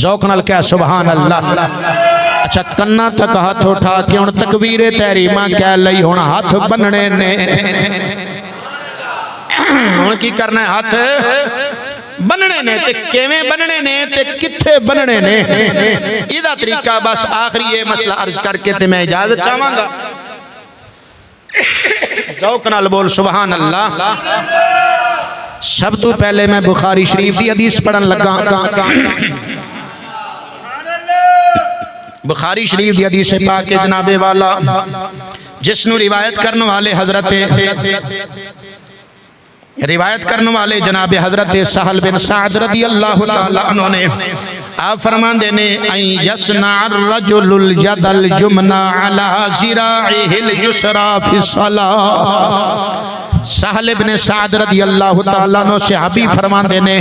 ذوق نال کہہ سبحان اللہ۔ اچھا کنا تک ہاتھ اٹھا کے ہن تکبیر تحریمہ کہہ لئی، ہن ہاتھ بننے نے، ہن کی کرنا ہے؟ ہاتھ بننے نے، تے کیویں بننے نے تے کتھے بننے نے، ایدہ طریقہ بس آخری یہ مسئلہ عرض کر کے تے میں اجازت چاہواں گا۔ ذوق نال بول سبحان اللہ۔ سب تو پہلے میں بخاری شریف دی حدیث پڑھن لگا، بخاری شریف دی حدیث پاک کے جناب والا جس نو روایت کرنے والے جناب حضرت سہل بن سعد رضی اللہ تعالیٰ عنہ نے آپ فرمان دینے این یسنع الرجل الید الجمنہ علی ذراعہ الیسری فی الصلاۃ۔ سہل بن سعد رضی اللہ تعالیٰ عنہ صحابی فرمان دینے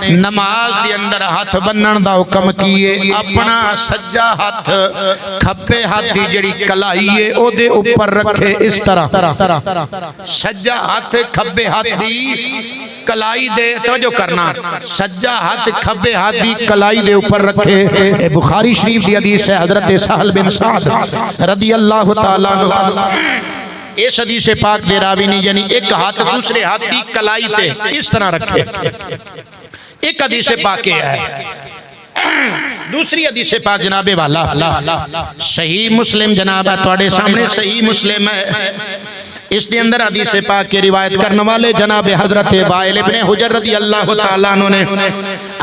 نماز دی اندر ہاتھ بنن دا حکم کیے، اپنا سجا ہاتھ کھبے ہاتھ دی جڑی کلائی ہے او دے اوپر رکھے، اس طرح سجا ہاتھ کھبے ہاتھ دی کلائی دے، توجہ کرنا، سجا ہاتھ کھبے ہاتھ دی کلائی دے اوپر رکھے۔ اے بخاری شریف دی حدیث ہے، حضرت سہل بن سعد رضی اللہ تعالیٰ عنہ اس حدیث پاک دے راوی نے یعنی ایک ہاتھ دوسرے ہاتھ دی کلائی تے اس طرح رکھے۔ ایک حدیث پاک ہے، دوسری حدیث پاک جناب والا صحیح مسلم، جناب تواڈے سامنے صحیح مسلم ہے، اس کے اندر حدیث پاک کی روایت کرنے والے جناب حضرت وائل ابن حجر رضی اللہ تعالیٰ عنہ نے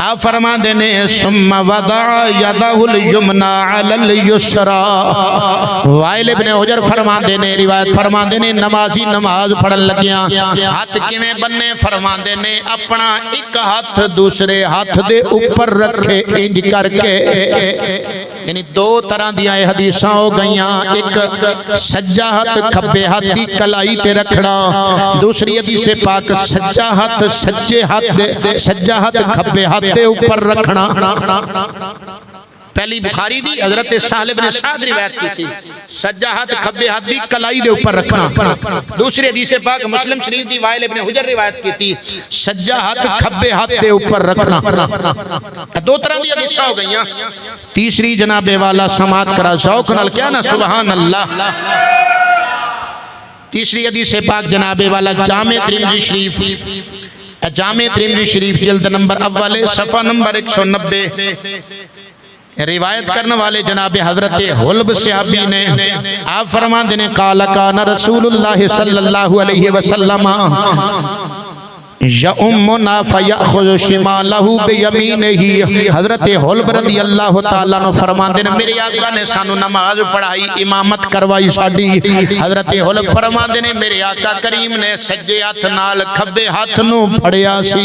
آپ فرما دینے ثم وضع یدہ الیمنی علی الیسری۔ وائل ابن حجر فرما دینے، روایت فرما دینے نمازی نماز پڑھن لگیاں، ہاتھ کیویں بننے؟ فرما دینے اپنا ایک ہاتھ دوسرے ہاتھ دے اوپر رکھے، انج کر کے، یعنی دو طرح دیاں حدیثاں ہو گئیاں، ایک سجا ہاتھ کھبے ہاتھ دی کلائی تے رکھنا، دوسری حدیث پاک سجا ہاتھ سجا ہاتھ کھبے ہاتھ دے اوپر رکھنا۔ پہلی بخاری دی حضرت سہل بن سعد روایت کی تھی، سجا ہاتھ کھبے ہاتھ دی کلائی دے اوپر رکھنا۔ دوسری حدیث پاک مسلم شریف دی وائل ابن حجر روایت کی تھی، سجا ہاتھ کھبے ہاتھ دے اوپر رکھنا۔ دو طرح دی حدیثاں ہو گئیاں۔ تیسری جناب والا سماعت کرا، ذوق نال کیا نا سبحان اللہ۔ تیسری حدیث پاک جناب والا جامع ترمذی شریف جلد نمبر اول صفحہ نمبر 190 روایت کرنے والے جناب حضرت حلب صحابی نے آپ فرما دینے قال کان رسول اللہ صلی اللہ علیہ وسلم یؤمنا فیأخذ شمالہ بیمینہ۔ حضرت حلب رضی اللہ تعالیٰ عنہ فرما دینے میرے آقا نے سانو نماز پڑھائی، امامت کروائی ساڈی۔ حضرت حلب فرما دینے میرے آقا کریم نے سجے ہاتھ نال کھبے ہاتھ نو پڑھیا سی۔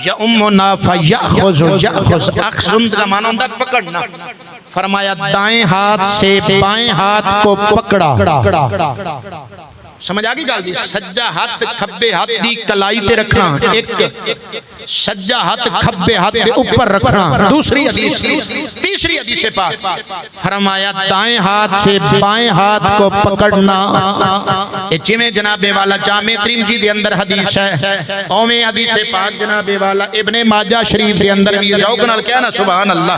یؤمنا فیأخذ، اخذ کا معنی ہوتا ہے پکڑنا، فرمایا دائیں ہاتھ سے بائیں ہاتھ کو پکڑا۔ سمجھ آگئی گال دی؟ سجا ہاتھ کھبے ہاتھ دی کلائی تے رکھنا، ایک سجا ہاتھ کھبے ہاتھ دے اوپر رکھنا۔ دوسری حدیث، تیسری حدیث پاک فرمایا دائیں ہاتھ سے بائیں ہاتھ کو پکڑنا۔ جویں جناب والا جامع ترمذی دے اندر حدیث ہے، اویں حدیث پاک جناب والا ابن ماجہ شریف دے اندر بھی، ذوق نال کہنا سبحان اللہ۔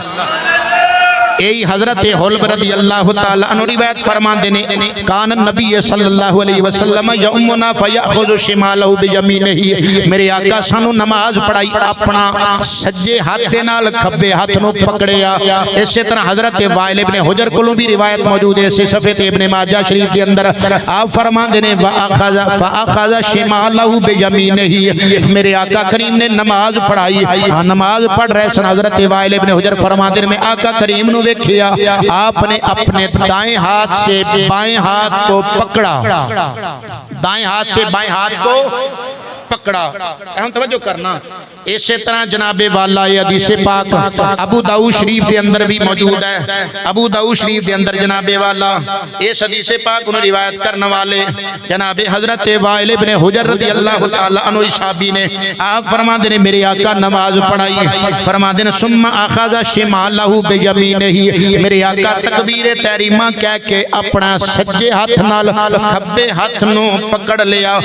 ای حضرت حلب رضی اللہ تعالیٰ عنہ روایت فرمان دینے کان النبی صلی اللہ علیہ وسلم یؤمنا فیأخذ شمالہ بیمینہ۔ میرے آقا سانو نماز پڑھائی، اپنا سجے ہاتھ نال کھبے ہاتھ نو پکڑیا۔ اسی طرح حضرت وائل ابن حجر کولوں بھی روایت موجود ہے، اسی صفحے ابن ماجہ شریف کے اندر آپ فرمان دینے فاخذ شمالہ بیمینہ۔ میرے آقا کریم نے نماز پڑھائی، نماز پڑھ رہے سن، حضرت وائل ابن حجر فرمان دینے میں آقا کریم نو ویکھیا، آپ نے اپنے دائیں ہاتھ سے بائیں ہاتھ کو پکڑا، دائیں ہاتھ سے بائیں ہاتھ کو پکڑا۔ اہم توجہ کرنا، اسی طرح جناب والا یہ حدیث پاک ابو داؤد شریف کے اندر بھی موجود ہے۔ ابو داؤد شریف کے اندر جناب والا اس حدیث پاک انہوں روایت کرنے والے جناب حضرت وائل ابن حجر رضی اللہ تعالیٰ عنہ صحابی نے آپ فرما دینے میرے آقا نماز پڑھائی، فرما دینے ثم اخذ شمالہ بیمینہ۔ میرے آقا تکبیر تحریمہ کہہ کے اپنا سجے ہاتھ نال کھبے ہاتھ نو پکڑ لیا۔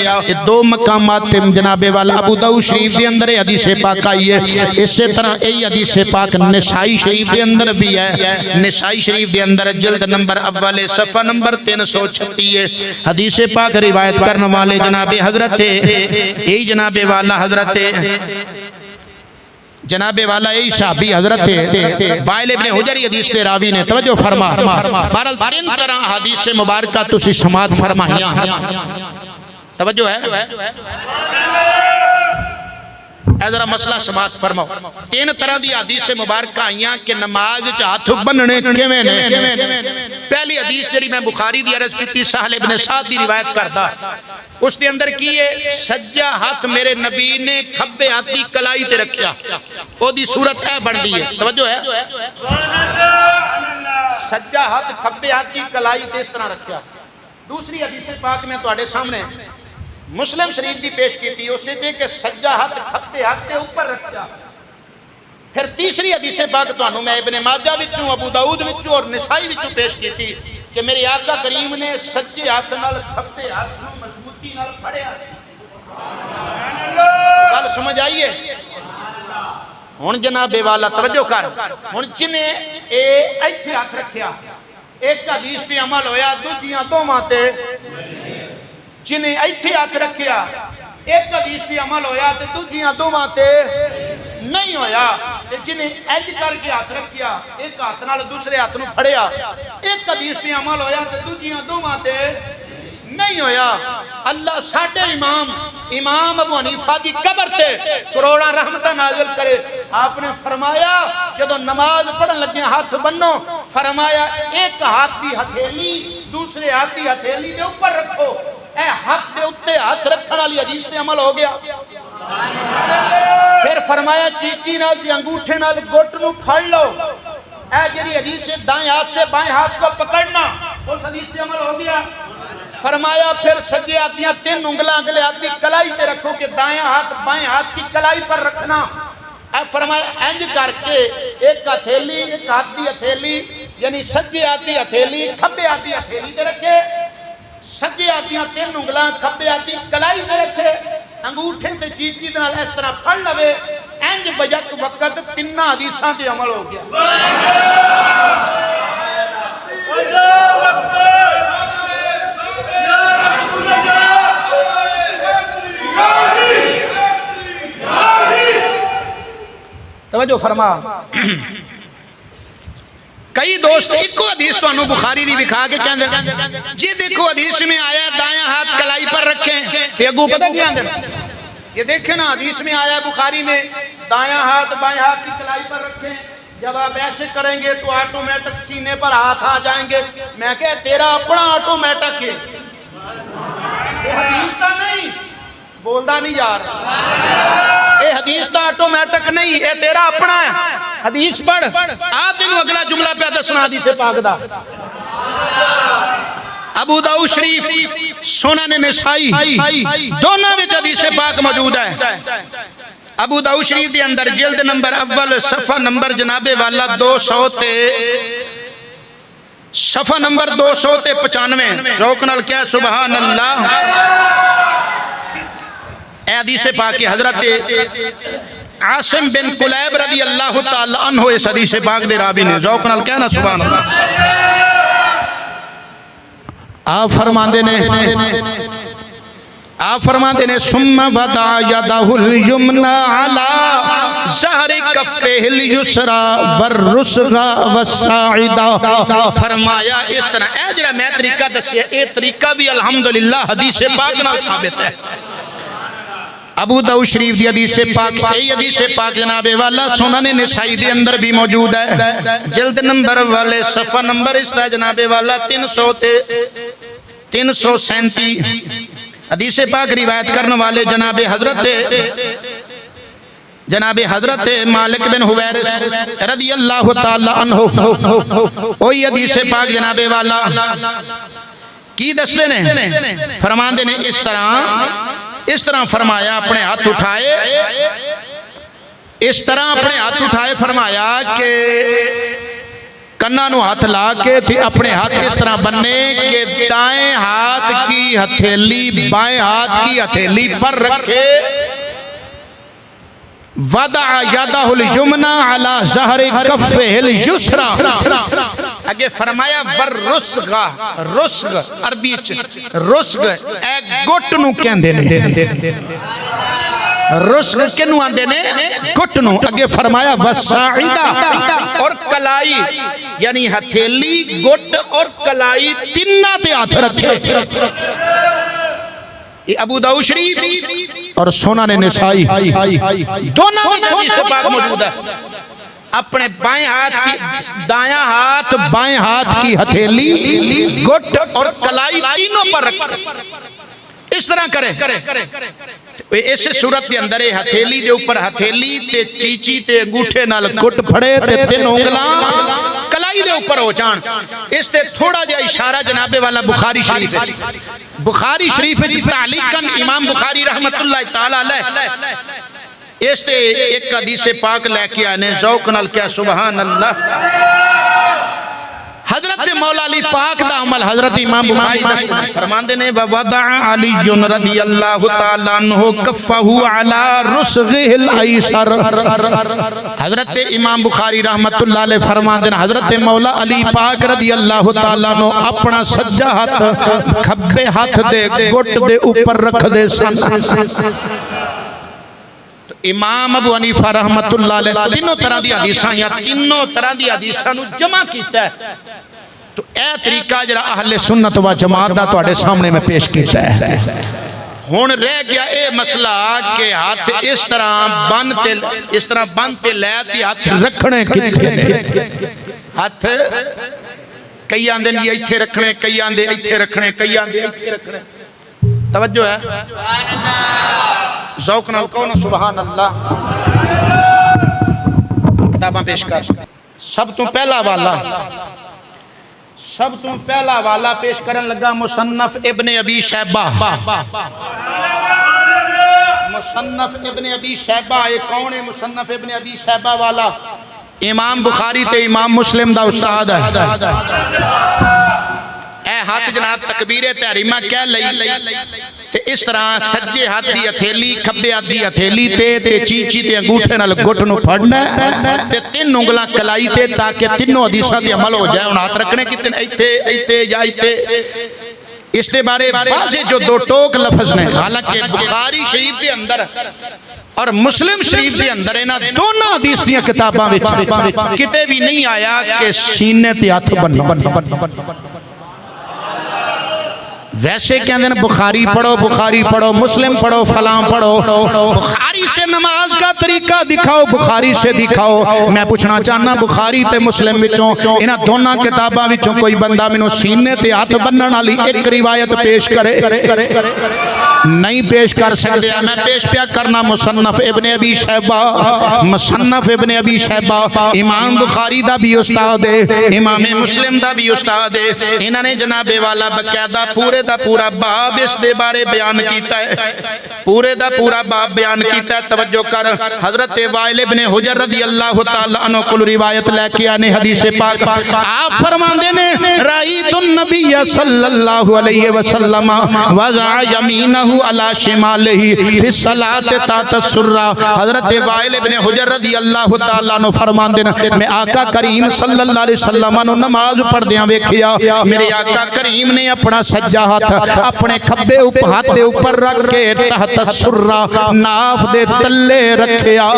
دو مقامات جناب والا ابو داؤد شریف کے اندر حدیث پاک آئی ہے۔ اسی طرح یہی حدیث پاک نسائی شریف دے اندر بھی ہے، نسائی شریف دے اندر جلد نمبر اول صفحہ نمبر 336 ہے۔ حدیث پاک روایت کرنے والے جناب حضرت یہی جناب والا حضرت جناب والا یہی صحابی حضرت وائل ابن حجر حدیث دے راوی نے توجہ فرما۔ بہرحال تین طرح حدیث مبارکہ تسی سماعت فرمائیاں، توجہ ہے اے ذرا مسئلہ سماعت فرماؤ۔ تین طرح دی حدیث مبارکہ آئیاں کہ نماز وچ ہاتھ بننے کیویں نے۔ پہلی حدیث جڑی میں بخاری دی عرض کیتی سہل ابن سعد دی روایت کردا، اس دے اندر کی ہے سجا ہاتھ میرے نبی نے کھبے ہاتھ دی کلائی تے رکھیا، او دی صورت اے بن دی ہے، توجہ ہے سجا ہاتھ کھبے ہاتھ دی کلائی تے اس طرح رکھیا۔ دوسری حدیث پاک میں تواڈے سامنے مسلم شریف دی پیش کی تھی، اسے جے کہ سجا ہاتھ کھبے ہاتھ دے اوپر رکھیا۔ پھر تیسری حدیث پاک تانوں میں ابن ماجہ وچوں ابو داؤد وچوں اور نسائی وچوں پیش کی تھی کہ میرے آقا کریم نے سجے ہاتھ نال کھبے ہاتھ نوں مضبوطی نال پھڑیا سی۔ گل سمجھ آئیے؟ ہن جناب والا توجہ کر، ہن جنے اے ایتھے ہاتھ رکھیا، ایک حدیث تے عمل ہویا، دوجیاں دوواں تے جنہیں ایتھے ہاتھ رکھیا، ایک حدیث تے عمل ہویا تے دوجیاں دوواں تے نہیں ہویا۔ جنہیں ایج کر کے ہاتھ رکھیا، ایک ہاتھ نال دوسرے ہاتھ نوں پھڑیا، ایک حدیث تے عمل ہویا تے دوجیاں دوواں تے نہیں ہویا۔ اللہ ساڈے امام ابو حنیفہ دی قبر تے کروڑاں رحمتاں نازل کرے، آپ نے فرمایا جدو نماز پڑھن لگے ہاتھ بنو، فرمایا ایک ہاتھ دی ہتھیلی دوسرے ہاتھ دی ہتھیلی دے اوپر رکھو، اے ہاتھ دے اتے ہاتھ رکھن والی حدیث تے عمل ہو گیا۔ پھر فرمایا چیچی نال تے انگوٹھے نال گھٹ نوں پھڑ لو، اے جڑی حدیث سے دائیں ہاتھ سے بائیں ہاتھ کو پکڑنا، اس حدیث تے عمل ہو گیا۔ فرمایا پھر سجے ہاتھ دیاں 3 انگلیاں اگلے ہاتھ دی کلائی تے رکھو کہ دائیں ہاتھ بائیں ہاتھ کی کلائی پر رکھنا۔ اے فرمایا انج کر کے ایک ہتھیلی ایک ہاتھ دی ہتھیلی یعنی سجے ہاتھ دی ہتھیلی کھبے ہاتھ دی ہتھیلی تے رکھے، سجے ہاتھ دیاں 3 انگلیاں کھبے ہاتھ دی کلائی تے رکھے، انگوٹھے تے چیچی دے نال اس طرح پھڑ لوے، انج بجک وقت تیناں حدیثاں تے عمل ہو گیا۔ توجہ فرما، کئی دوست ایک کو حدیث تو انہوں بخاری دی بکھا کے کہنے جی دیکھو حدیث میں آیا دائیں ہاتھ کلائی پر رکھیں، یہ گو پتہ کیا اندر یہ دیکھیں نا حدیث میں آیا بخاری میں دائیں ہاتھ بائیں ہاتھ کی کلائی پر رکھیں، جب آپ ایسے کریں گے تو آٹومیٹک سینے پر ہاتھ آ جائیں گے۔ میں کہے تیرا اپنا آٹومیٹک ہے، یہ حدیث کا نہیں، بولدہ نہیں جا رہا، اے حدیث دا آٹومیٹک نہیں، اے تیرا اپنا ہے۔ حدیث پڑھ آپ تینوں اگلا جملہ پہ دسنا حدیث پاک دا۔ ابو داؤد شریف سنن نسائی دونوں وچ حدیث پاک موجود ہے۔ ابو داؤد شریف دے اندر جلد نمبر اول صفحہ نمبر جناب والا 200 تے صفحہ نمبر 295 ذوق نال کیا سبحان اللہ۔ اے حدیث پاک کی حضرت عاصم بن قلیب رضی اللہ تعالی عنہ اس حدیث پاک دے راوی نے، ذوق نال کہنا سبحان اللہ۔ آپ فرماندے نے ثم وضع یدہ الیمنی علی ظہر کفہ الیسری والرسغ والساعدہ، فرمایا اس طرح اے جڑا میں طریقہ دسیا اے طریقہ بھی الحمدللہ حدیث پاک نال ثابت ہے۔ ابو داؤد شریف دی حدیث پاک صحیح حدیث پاک جناب والا سنن نسائی دے اندر بھی موجود ہے، جلد نمبر والے صفحہ نمبر اس طرح جناب والا 300 تے 337 حدیث پاک روایت کرنے والے جناب حضرت مالک بن حویرث رضی اللہ تعالی عنہ، وہی حدیث پاک جناب والا کی دستے نے فرماندے نے اس طرح فرمایا اپنے ہاتھ اٹھائے، اس طرح اپنے ہاتھ اٹھائے فرمایا کہ کنانو ہاتھ لا کے تھے اپنے ہاتھ اس طرح بننے کہ دائیں ہاتھ کی ہتھیلی بائیں ہاتھ کی ہتھیلی پر رکھے، وضع یدہ الیمنی علی ظہر کفہ الیسری اگے فرمایا ور رسغ رسغ عربی رسغ اے گٹ نو کہندے نے رسغ کنو آندے نے گٹ نو اگے فرمایا وساعدہ اور کلائی یعنی ہتھیلی گٹ اور کلائی تینہ تے ہاتھ رکھے ابو داؤد شریف اور سنن نسائی دونوں میں حدیث پاک موجود ہے اپنے بائیں ہاتھ کی دایاں ہاتھ بائیں ہاتھ کی ہتھیلی گٹ اور کلائی تینوں پر رکھ اس طرح کرے اس صورت کے اندر ہتھیلی دے اوپر ہتھیلی تے چیچی تے انگوٹھے نال گٹ پھڑے تے تین انگلاں کلائی دے اوپر ہو جان اس تے تھوڑا جا اشارہ جناب والا بخاری شریف ہے بخاری شریف جی تعلیقاً امام بخاری رحمت اللہ تعالیٰ علیہ اس تے ایک حدیث پاک لے کے آنے ذوق نال کیا سبحان اللہ حضرت مولا علی پاک دا عمل حضرت امام بخاری فرماندے نے وَوَضَعَ عَلِيٌّ رَضِيَ اللَّهُ تَعَالَى عَنْهُ كَفَّهُ عَلَى رُسْغِهِ الْأَيْسَرِ حضرت امام بخاری رحمت اللہ علیہ فرماندے نے حضرت مولا علی پاک رضی اللہ تعالیٰ عنہ اپنا سجا ہاتھ کھبے ہاتھ دے گٹ دے اوپر رکھ دے سن امام ابو حنیفہ رحمت اللہ علیہ تینوں طرح دی حدیثاں یا تینوں طرح دی حدیثاں نو جمع کیتا ہے تو اے طریقہ جڑا اہل سنت و جماعت دا تواڈے سامنے میں پیش کیتا ہے ہن رہ گیا اے مسئلہ کہ ہاتھ اس طرح بند تے لے تے ہاتھ رکھنے کتنے نے ہاتھ کئی آندے نہیں ایتھے رکھنے کئی آندے ایتھے رکھنے کئی آندے ایتھے رکھنے توجہ ہے سبحان اللہ ذوق نال کہو نا سبحان اللہ کتاباں پیش کر سب تو پہلا والا پیش کرن لگا مصنف ابن ابی شیبہ مصنف ابن ابی شیبہ یہ کون ہے مصنف ابن ابی شیبہ والا امام بخاری تے امام مسلم دا استاد ہے اے ہاتھ جناب تکبیر تحریمہ کہہ لئی تے اس طرح سجے ہاتھ دی ہتھیلی کھبے ہاتھ دی ہتھیلی تے چیچی تے انگوٹھے نال گٹ نو پھڑنا تے تین انگلاں کلائی تے تاکہ تینوں حدیثاں تے عمل ہو جائے ان ہاتھ رکھنے کتنے ایتھے یا ایتھے اس دے بارے واضح جو دو ٹوک لفظ نے حالانکہ بخاری شریف دے اندر اور مسلم شریف دے اندر انہاں دونوں حدیث دیاں کتاباں وچ کتے بھی نہیں آیا کہ سینے تے ہاتھ بننا ویسے کہندے ہیں بخاری پڑھو مسلم پڑھو فلاں پڑھو بخاری سے نماز کا طریقہ دکھاؤ بخاری سے دکھاؤ میں پوچھنا چاہنا بخاری تے مسلم وچوں انہاں دونوں کتاباں وچوں کوئی بندہ مینوں سینے تے ہاتھ بنن والی ایک روایت پیش کرے نہیں پیش کر سکتے میں پیش پیا کرنا مصنف ابن ابی شیبہ امام بخاری دا بھی استاد ہے امام مسلم دا بھی استاد ہے انہوں نے جناب والا باقاعدہ پورے دا پورا باب اس دے بارے بیان کیتا ہے پورے دا پورا باب بیان کیتا ہے توجہ کر حضرت وائل ابن حجر رضی اللہ تعالی عنہ کو روایت لے کے آنے حدیث پاک آپ فرماندے نے رأیت النبی صلی اللہ علیہ وسلم وضع یمینہ علی شمالہ فی الصلاۃ تحت السرہ حضرت وائل ابن حجر رضی اللہ تعالیٰ عنہ فرماندے نے میں آقا کریم صلی اللہ علیہ وسلم نے نماز پڑھدیاں ویکھیا میرے آقا کریم نے اپنا سجا ہاتھ اپنے کھبے ہاتھ دے اوپر رکھ کے تحت السرہ ناف دے تلے رکھیا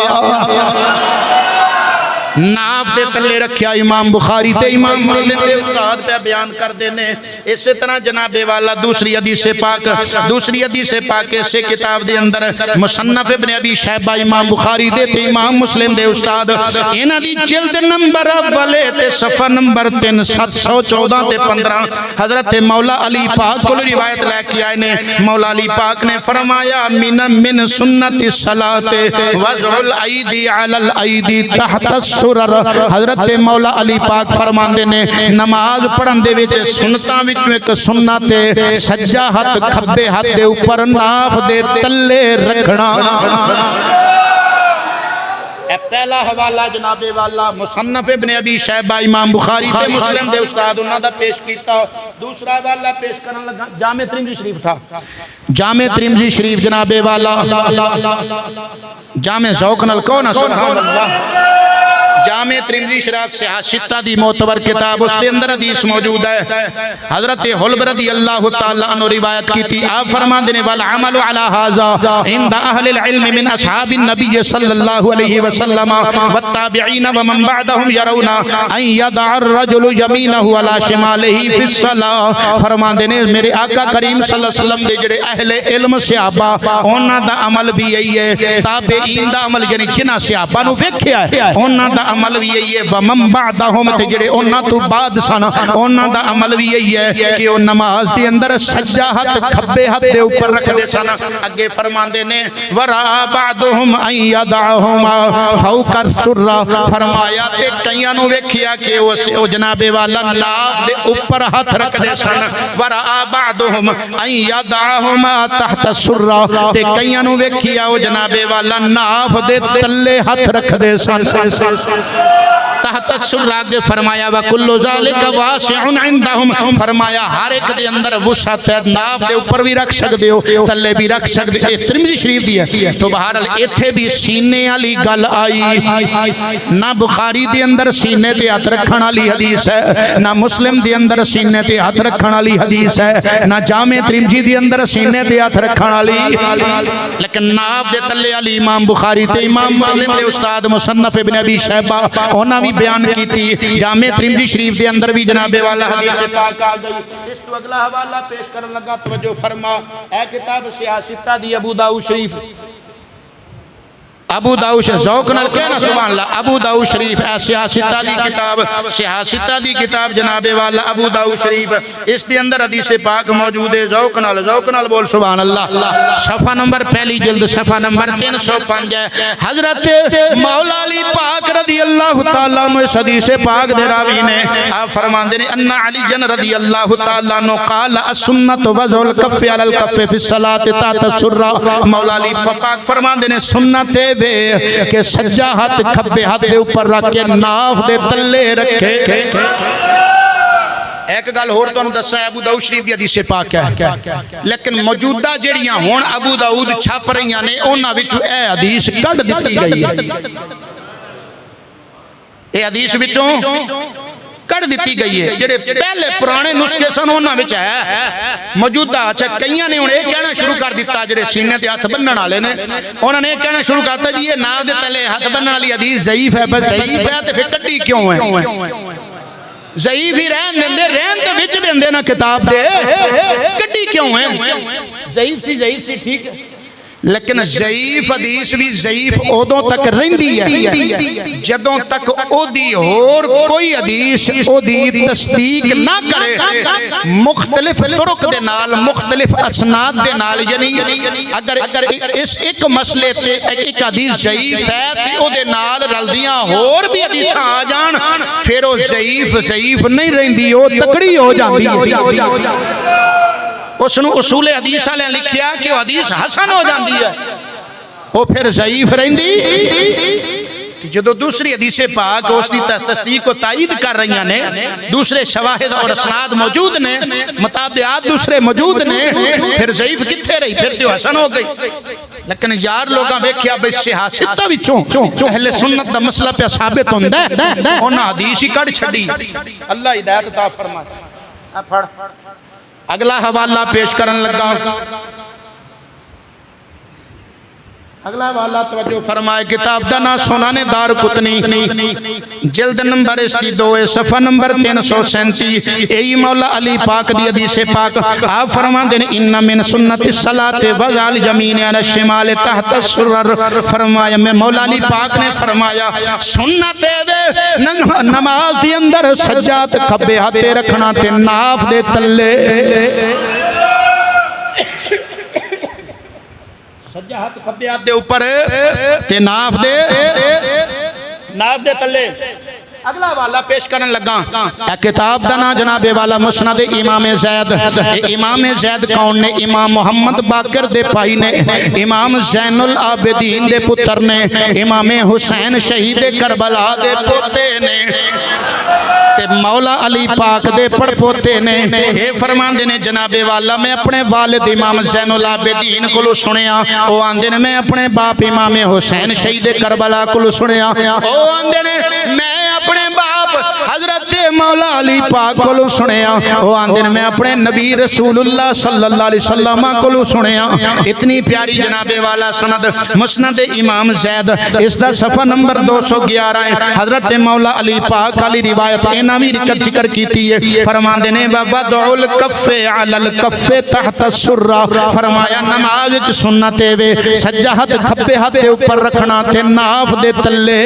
ناف دے تلے رکھیا امام بخاری تے امام مسلم دے استاد پہ بیان کر دینے اسی طرح جناب والا دوسری حدیث پاک سے کتاب دے اندر مصنف ابن ابی شیبہ امام بخاری دے تے امام مسلم دے استاد انہاں دی جلد نمبر اولے تے صفحہ نمبر 714 تے 15 حضرت مولا علی پاک کو روایت لے کے آئے نے مولا علی پاک نے فرمایا من سنت الصلاۃ وضع الایدی علی الایدی تحت حضرت مولا علی پاک فرماندے نے نماز پڑھن دے وچ سنتاں وچوں ایک سنت ہے سجا ہاتھ کھبے ہاتھ دے اوپر ناف دے تلے رکھنا پہلا حوالہ جناب والا مصنف ابن ابی شیبہ امام بخاری تے مسلم دے استاد انہاں دا پیش کیتا. دوسرا حوالہ پیش کرن لگا جامع ترمذی شریف تھا. جامع ترمذی شریف جناب والا جامع ذوق نال کون سبحان اللہ. جامع ترمذی شریف سے ستہ دی معتبر کتاب اس کے اندر حدیث موجود ہے. حضرت حلب رضی اللہ تعالیٰ عنہ روایت کی تھی. آپ فرمان دینے والعمل علی ھذا عند اہل العلم من اصحاب النبی صلی اللہ علیہ وسلم والتابعین ومن بعدهم يرون ان يدع الرجل يمینہ علی شمالہ فی الصلاۃ. فرمان دینے میرے آقا کریم صلی اللہ علیہ وسلم دے جڑے اہل علم صحابہ انہاں دا عمل بھی یہی ہے. تابعین دا عمل یعنی جنہاں صحابہ نو ویکھیا ہے انہاں دا عمل بھی یہی ہے. ومن بعدهم تے جڑے انہاں تو بعد سن انہاں دا عمل بھی یہی ہے کہ وہ نماز دے اندر سجدہ ہاتھ کھبے ہاتھ دے اوپر رکھ دے سن. اگے فرماندے نے ورا بعضهم ان يدعهما فوق السرہ. فرمایا تے کئیاں نو ویکھیا کہ او جناب والا ناف دے اوپر ہاتھ رکھ دے سن. ورا بعضهم ان يدعهما تحت السرہ. تے کئیاں نو ویکھیا او جناب والا ناف دے تلے ہاتھ رکھ دے سن. تحت السرہ کے فرمایا وَكُلُّ ذَلِكَ وَاسِعٌ عِنْدَهُمْ. فرمایا ہر ایک دے اندر وسعت ہے. ناف دے اوپر بھی رکھ سکتے ہو تلے بھی رکھ سکتے ہو. ترمذی شریف دی ہے تو بہرحال ایتھے بھی سینے والی گل آئی. نہ بخاری دے اندر سینے تے ہاتھ رکھن والی حدیث ہے نہ مسلم دے اندر سینے تے ہاتھ رکھن والی حدیث ہے نہ جامع ترمذی دے اندر سینے تے ہاتھ رکھن والی. لیکن ناف دے تلے والی امام بخاری تے امام مسلم دے استاد مصنف ابن ابی شیبہ انہاں بھی بیان کی تھی. جامع ترمذی شریف دے اندر بھی جناب والا حدیث پاک آ گئی. اس تو اگلا حوالہ پیش کرن لگا توجہ فرما. اے کتاب سیاستہ دی ابو داؤد شریف. ابو داؤد ذوق نال کہنا سبحان اللہ. ابو داؤد شریف سیاستہ دی کتاب سیاستہ دی کتاب جناب والا ابو داؤد شریف. اس دے اندر حدیث پاک موجود ہے. ذوق نال بول سبحان اللہ. صفحہ نمبر پہلی جلد صفحہ نمبر 305 ہے. حضرت مولا علی پاک رضی اللہ تعالیٰ عنہ اس حدیث پاک دے راوی نے آپ فرماندے نے ان علی جن رضی اللہ تعالیٰ عنہ قال السنت وضع الکف علی الکف فی الصلاۃ تحت السرہ. مولا علی پاک فرماندے نے سنت کہ سجا ہاتھ کھبے ہاتھ دے اوپر رکھ کے ناف دے تلے رکھے. ایک گل اور تو دسا ہے ابو داؤد شریف دی حدیث پاک ہے لیکن موجودہ جڑیاں ہون ابو داؤد چھپ رہیاں نے انہاں وچوں اے حدیث کڈ دتی گئی ہے. اے حدیث وچوں کر دیتی گئی ہے. جڑے پہلے پرانے نسخے سن انہاں وچ ہے موجودہ. اچھا کئیاں نے ہن اے کہنا شروع کر دیتا جڑے سینے تے ہاتھ بنن والے نے انہاں نے کہنا شروع کرتا جی یہ ناف دے تلے ہاتھ بنن والی حدیث ضعیف ہے. بس ضعیف ہے تے پھر کڈی کیوں ہے؟ ضعیف ہی رہن تے وچ دیندے نا کتاب دے. کڈی کیوں ہے؟ ضعیف سی ٹھیک ہے لیکن ضعیف حدیث بھی ضعیف ادوں تک رہندی ہے جدوں تک او دی اور کوئی حدیث او دی تصدیق نہ کرے مختلف طرق دے نال مختلف اسناد دے نال. یعنی اگر اس ایک مسئلے تے ایک حدیث ضعیف ہے تے او دے نال رلدیاں اور بھی حدیثاں آ جان پھر او ضعیف نہیں رہندی او تکڑی ہو جاندی ہے. اس نے اصول حدیث والے لکھیا کہ وہ حدیث حسن ہو جاندی ہے وہ پھر ضعیف رہندی. جدو دوسری حدیث پاک اس کی تصدیق کو تائید کر رہی ہیں دوسرے شواہد اور اسناد موجود نے مطابعات دوسرے موجود نے پھر ضعیف کتھے رہی پھر تو حسن ہو گئی. لیکن یار لوگاں ویکھیا بے سیاستہ وچوں اہل سنت دا مسئلہ پہ ثابت ہوندا ہے انہاں حدیث ہی کڈ چھڈی. اللہ ہدایت عطا فرمائے. پڑھ اگلا حوالہ پیش کرن لگا. اگلا حوالہ توجہ فرمائے. کتاب دا نام سنن دارقطنی جلد نمبر اس کی 2 صفحہ نمبر 337. اے مولا علی پاک دی حدیث پاک آپ فرماندے نے ان من سنت الصلاۃ وضع الیمین علی الشمال تحت السرر. فرمایا میں مولا علی پاک نے فرمایا سنت نماز دی اندر سجاد کھبے ہاتھ رکھنا تے ناف دے تلے سجا ہاتھ کھبے ہاتھ دے اوپر تے ناف دے تلے اگلا والا پیش کرن لگا اے کتاب دا نا جناب والا مسند امام زید. امام زید کون نے؟ امام محمد باقر دے بھائی نے، امام زین العابدین دے پتر نے، امام حسین شہید کربلا دے پوتے نے، تے مولا علی پاک دے پڑ پوتے نے. اے فرمان دے نے جناب والا میں اپنے والد امام زین العابدین کو سنیا، او آندے نے میں اپنے باپ امام حسین شہید کربلا کو سنیا، او آندے نے میں اپنے باپ حضرت مولا علی پاک کو سنیا، او آندے نے میں اپنے نبی رسول اللہ صلی اللہ علیہ وسلم کو سنیا. اتنی پیاری جناب والا سند مسند امام زید. اس دا صفحہ نمبر 211 ہے. حضرت مولا علی پاک علی روایت اینا بھی ذکر کیتی ہے. فرماندے نے وَوَضْعُ الْكَفِّ عَلَى الْكَفِّ تَحْتَ السُّرَّةِ، فرمایا نماز وچ سنت وے سجا ہاتھ کھبے ہاتھ دے اوپر رکھنا تے ناف دے تلے.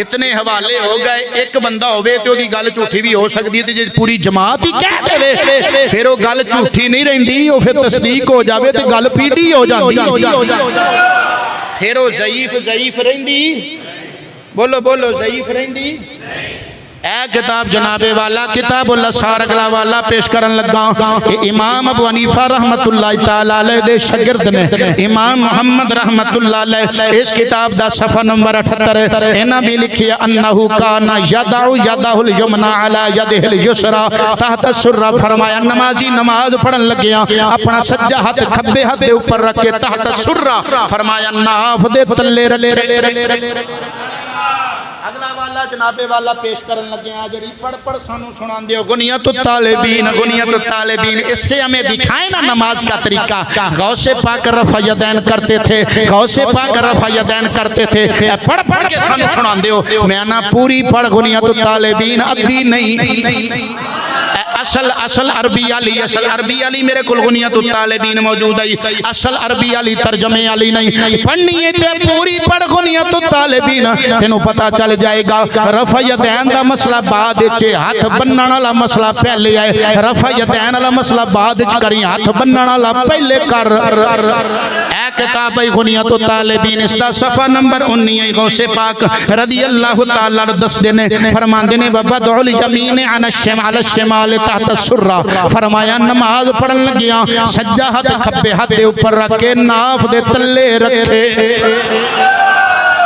اتنے حوالے ہو گئے. ایک بندہ ہوئے تو دی گل جھوٹی بھی ہو سکتی ہے، جے پوری جماعت ہی کہہ دے پھر وہ گل جھوٹی نہیں رہندی، وہ پھر تصدیق ہو جاوے تے گل پیڑی ہو جاندی، پھر وہ ضعیف رہندی. بولو بولو ضعیف رہندی. اے کتاب جناب والا کتاب الاسحار اگلا والا پیش کرن لگا. امام ابو حنیفہ رحمت اللہ تعالی علیہ دے شاگرد نے امام محمد رحمت اللہ علیہ. اس کتاب دا صفحہ نمبر 78 انہاں بھی لکھیا انہو کان یدع یدہ الیمنی علی یدہ الیسری تحت السرہ. فرمایا نمازی نماز پڑھن لگیا اپنا سجا ہاتھ کھبے ہاتھ دے اوپر رکھ کے تحت السرہ، فرمایا ناف دے تلے رکھے. اگلا والا جناب والا پیش کرن لگے ہیں جڑی پڑھ سانو سنان دیو غنیت الطالبین. اس سے ہمیں دکھائے نا نماز کا طریقہ. غوث پاک رفع یدین کرتے تھے، غوث پاک رفع یدین کرتے تھے. پڑھ کے سانو سنان دیو. میں نا پوری پڑھ غنیت الطالبین ادھی نہیں. اصل عربی علی میرے کل غنیت الطالبین موجود ہے. اصل عربی علی ترجمے علی نہیں. پڑھنی ہے تے پوری پڑھ غنیت الطالبین، تینوں پتہ چل جائے گا. رفع یدین دا مسئلہ بعد وچ، ہاتھ بنن والا مسئلہ پہلے ہے. رفع یدین والا مسئلہ بعد وچ کری، ہاتھ بنن والا پہلے کر. اے کتاب غنیت الطالبین اس دا صفحہ نمبر 19 غوث پاک رضی اللہ تعالی عنہ دس دینے فرماندے نے وَوَضْعُ الْيَمِينِ عَلَى الشِّمَالِ تحت السرہ. فرمایا نماز پڑھن لگیا سجا ہاتھ کھبے ہاتھ دے اوپر رکھ کے ناف دے تلے رکھے.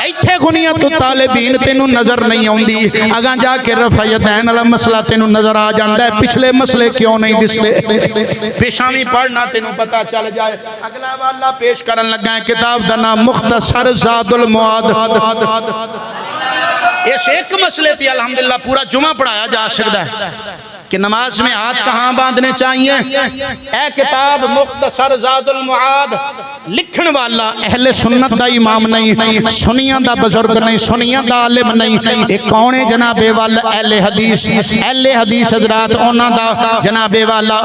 ایتھے غنیت الطالبین تینوں نظر نہیں آندی، اگاں جا کے رفع یدین والا مسئلہ تینوں نظر آ جاندا ہے. پچھلے مسئلے کیوں نہیں دستے؟ پیشامی پڑھنا تینوں پتہ چل جائے. اگلا والا پیش کرن لگا ہے کتاب دا نام مختصر زاد المعاد. اس ایک مسئلے تھی الحمدللہ پورا جمعہ پڑھایا جا سکتا ہے کہ نماز میں ہاتھ کہاں باندھنے چاہیے. اے کتاب مختصر زاد المعاد لکھن والا اہل سنت دا امام نہیں، سنیاں دا بزرگ نہیں، سنیاں دا عالم نہیں. ایک کون ہے جناب والا اہل حدیث. اہل حدیث حضرات انہاں دا جناب والا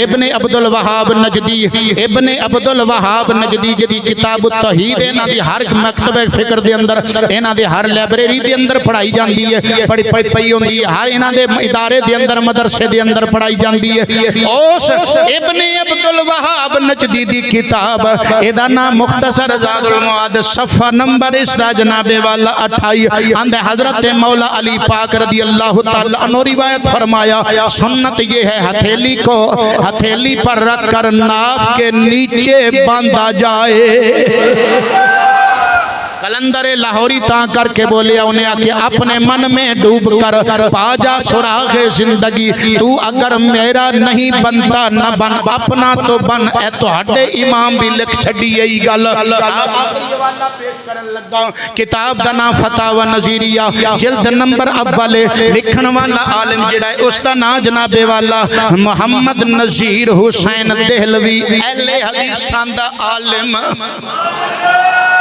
ابن عبد الوہاب نجدی. ابن عبد الوہاب نجدی جدی کتاب التوحید انہاں دی ہر مکتب فکر دے اندر، انہاں دی ہر لائبریری دے اندر پڑھائی جاندی ہے، پڑھی ہوندی ہے. ہر انہاں دے ادارے دے اندر مدرسے دے اندر پڑھائی جاندی ہے. اس ابن عبد الوہاب نجدی دی کتاب ادا نام مختصر زاد المعاد. صفحہ نمبر اس دا جناب والا 28 اندے حضرت مولا علی پاک رضی اللہ تعالی عنہ روایت فرمایا سنت یہ ہے ہتھیلی کو ہتھیلی پر رکھ کر ناف کے نیچے باندھا جائے. کلندر لاہوری تاں کر کے بولیا انہیں کہ اپنے من میں ڈوب کر پا جا سراغ زندگی. تو اگر میرا نہیں بنتا نہ بن اپنا تو بن. اے تو ہڈے امام بھی لکھ چھڑی یہی گل. کتاب دا نام فتاوی نظیریہ جلد نمبر اول. لکھن والا عالم جڑا ہے اس دا نام جناب والا محمد نذیر حسین دہلوی. اہل حدیثاں دا عالم،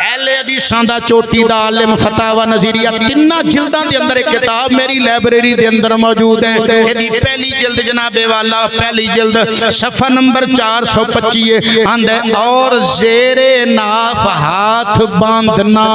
اہل حدیثاں دا چوٹی دا عالم. فتاوی نظیریہ تینہ جلداں دے اندر ایک کتاب میری لائبریری دے اندر موجود ہے. یہ پہلی جلد جناب والا پہلی جلد صفحہ نمبر 425 آندے اور زیر ناف ہاتھ باندھنا.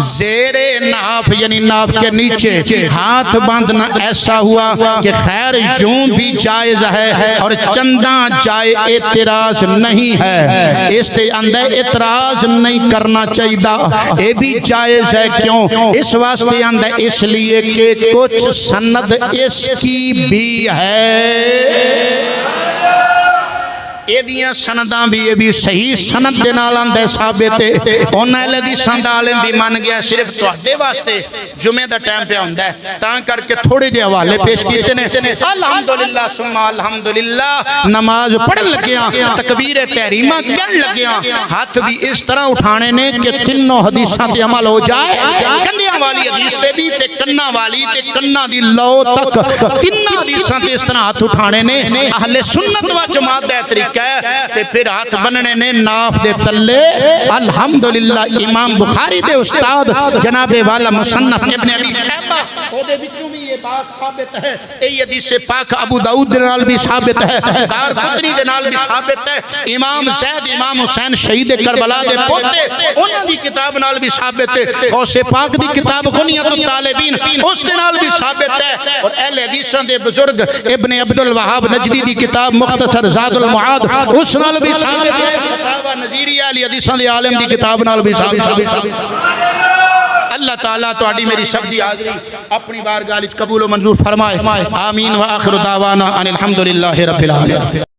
زیر ناف یعنی ناف کے نیچے ہاتھ باندھنا ایسا ہوا کہ خیر یوں بھی جائز ہے اور چندہ جائے اعتراض نہیں ہے. اس تے اندر اعتراض نہیں کرنا چاہیے، یہ بھی جائز ہے۔ کیوں؟ اس واسطے آندہ اس لیے کہ کچھ سند اس کی بھی ہے، ایدیاں سنداں بھی یہ بھی صحیح سند دے نال آندے ثابت ہے۔ انہاں لدی سند عالم بھی مان گیا صرف تواڈے واسطے جمعے دا ٹائم پہ ہوندا ہے، تاں کر کے تھوڑے جے حوالے پیش کیتے نے۔ الحمدللہ ثم الحمدللہ، نماز پڑھن لگیاں، تکبیر تحریمہ کرن لگیاں، ہاتھ بھی اس طرح اٹھانے نے کہ تینوں حدیثاں تے عمل ہو جائے، کندیاں والی حدیث تے بھی تے کناں والی تے کناں دی لو تک تینوں حدیثاں تے اس طرح ہاتھ اٹھانے نے۔ اہل سنت و جماعت دا طریقہ تے پھر ہاتھ بننے نے ناف دے تلے۔ الحمدللہ امام بخاری دے استاد جناب والا مصنف ابن ابی شیبہ او دے وچوں بھی یہ بات ثابت ہے، اے حدیث پاک ابو داؤد دے نال بھی ثابت ہے، دار قطنی دے نال بھی ثابت ہے، امام زید امام حسین شہید کربلا دے پوتے انہاں دی کتاب نال بھی ثابت ہے، غوث پاک دی کتاب غنیت الطالبین اس دے نال بھی ثابت ہے، اور اہل حدیثاں دے بزرگ ابن عبد الوہاب نجدی دی کتاب مختصر زاد المعاد اس نال بھی ثابت ہے، فتاوی نظیریہ علی حدیثاں دے عالم دی کتاب نال بھی ثابت۔ اللہ تعالیٰ تو آڈی میری سب دی حاضری اپنی بارگاہ قبول و منظور فرمائے، آمین و آخر دعوانا ان الحمدللہ رب العالمین۔